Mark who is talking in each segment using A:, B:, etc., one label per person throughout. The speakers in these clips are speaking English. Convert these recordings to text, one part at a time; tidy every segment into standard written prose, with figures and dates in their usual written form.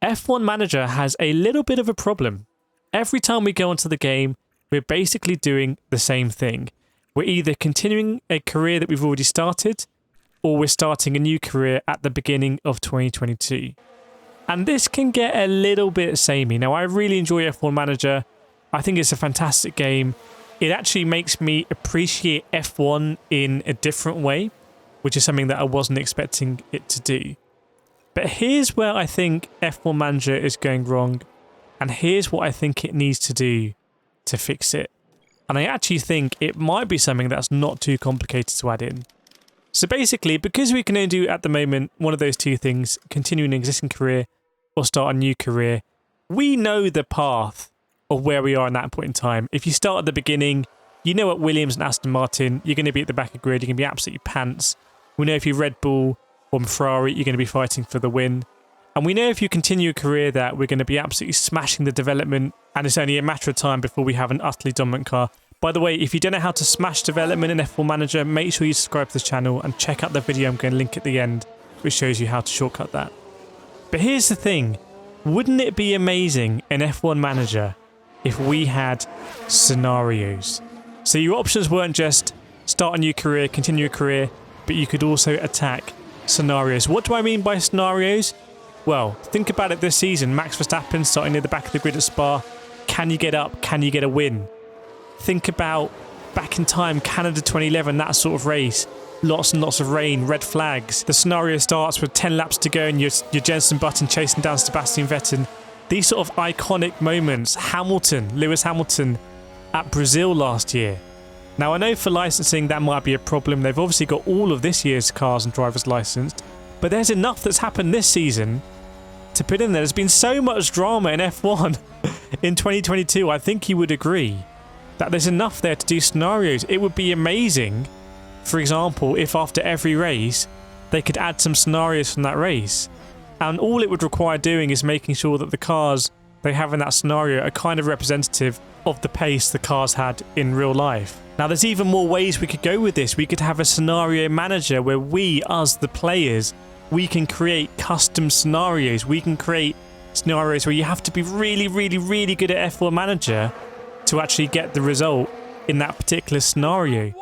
A: F1 Manager has a little bit of a problem. Every time we go onto the game, we're basically doing the same thing. We're either continuing a career that we've already started, or we're starting a new career at the beginning of 2022. And this can get a little bit samey. Now, I really enjoy F1 Manager. I think it's a fantastic game. It actually makes me appreciate F1 in a different way, which is something that I wasn't expecting it to do. But here's where I think F1 Manager is going wrong, and here's what I think it needs to do to fix it. And I actually think it might be something that's not too complicated to add in. So basically, because we can only do at the moment one of those two things, continue an existing career or start a new career, we know the path of where we are in that point in time. If you start at the beginning, you know at Williams and Aston Martin, you're going to be at the back of the grid, you're going to be absolutely pants. We know if you're Red Bull or Ferrari, you're going to be fighting for the win. And we know if you continue a career that we're going to be absolutely smashing the development, and it's only a matter of time before we have an utterly dominant car. By the way, if you don't know how to smash development in F1 Manager, make sure you subscribe to this channel and check out the video I'm going to link at the end, which shows you how to shortcut that. But here's the thing. Wouldn't it be amazing in F1 Manager if we had scenarios? So your options weren't just start a new career, continue a career, but you could also attack scenarios. What do I mean by scenarios? Well, think about it this season. Max Verstappen starting near the back of the grid at Spa. Can you get up? Can you get a win? Think about back in time, Canada 2011, that sort of race. Lots and lots of rain, red flags. The scenario starts with 10 laps to go and you're Jenson Button chasing down Sebastian Vettel. These sort of iconic moments. Lewis Hamilton at Brazil last year. Now, I know for licensing that might be a problem. They've obviously got all of this year's cars and drivers licensed. But there's enough that's happened this season to put in there. There's been so much drama in F1 in 2022. I think you would agree that there's enough there to do scenarios. It would be amazing, for example, if after every race they could add some scenarios from that race. And all it would require doing is making sure that the cars they have in that scenario are kind of representative of the pace the cars had in real life. Now, there's even more ways we could go with this. We could have a scenario manager where we, us, the players, we can create custom scenarios. We can create scenarios where you have to be really, really, really good at F1 Manager to actually get the result in that particular scenario.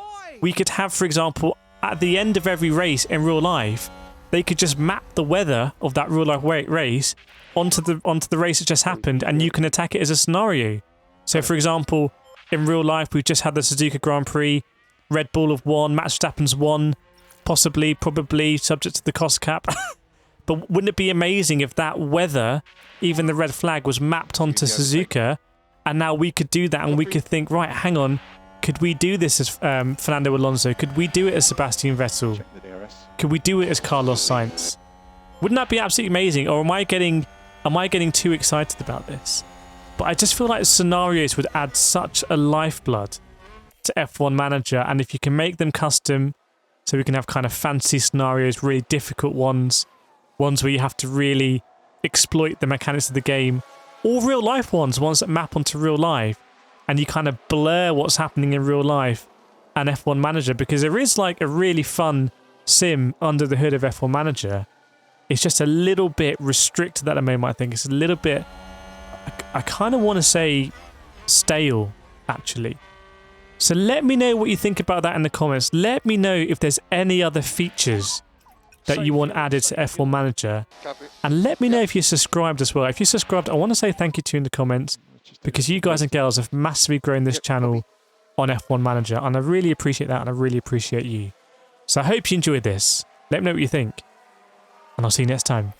A: We could have, for example, at the end of every race in real life, they could just map the weather of that real life race onto the race that just happened, and you can attack it as a scenario. So, for example, in real life, we've just had the Suzuka Grand Prix. Red Bull have won. Max Verstappen's won. Possibly, probably, subject to the cost cap. But wouldn't it be amazing if that weather, even the red flag, was mapped onto Suzuka, and now we could do that and we could think, right, hang on, could we do this as Fernando Alonso? Could we do it as Sebastian Vettel? Could we do it as Carlos Sainz? Wouldn't that be absolutely amazing? Or am I getting too excited about this? But I just feel like scenarios would add such a lifeblood to F1 Manager, and if you can make them custom, so we can have kind of fancy scenarios, really difficult ones where you have to really exploit the mechanics of the game, or real life ones that map onto real life, and you kind of blur what's happening in real life and F1 Manager, because there is like a really fun sim under the hood of F1 Manager. It's just a little bit restricted at the moment, I think. It's a little bit, I kind of want to say stale, actually. So let me know what you think about that in the comments. Let me know if there's any other features that you want added to F1 Manager. And let me know if you're subscribed as well. If you're subscribed, I want to say thank you to you in the comments, because you guys and girls have massively grown this channel on F1 Manager, and I really appreciate that, and I really appreciate you. So I hope you enjoyed this. Let me know what you think, and I'll see you next time.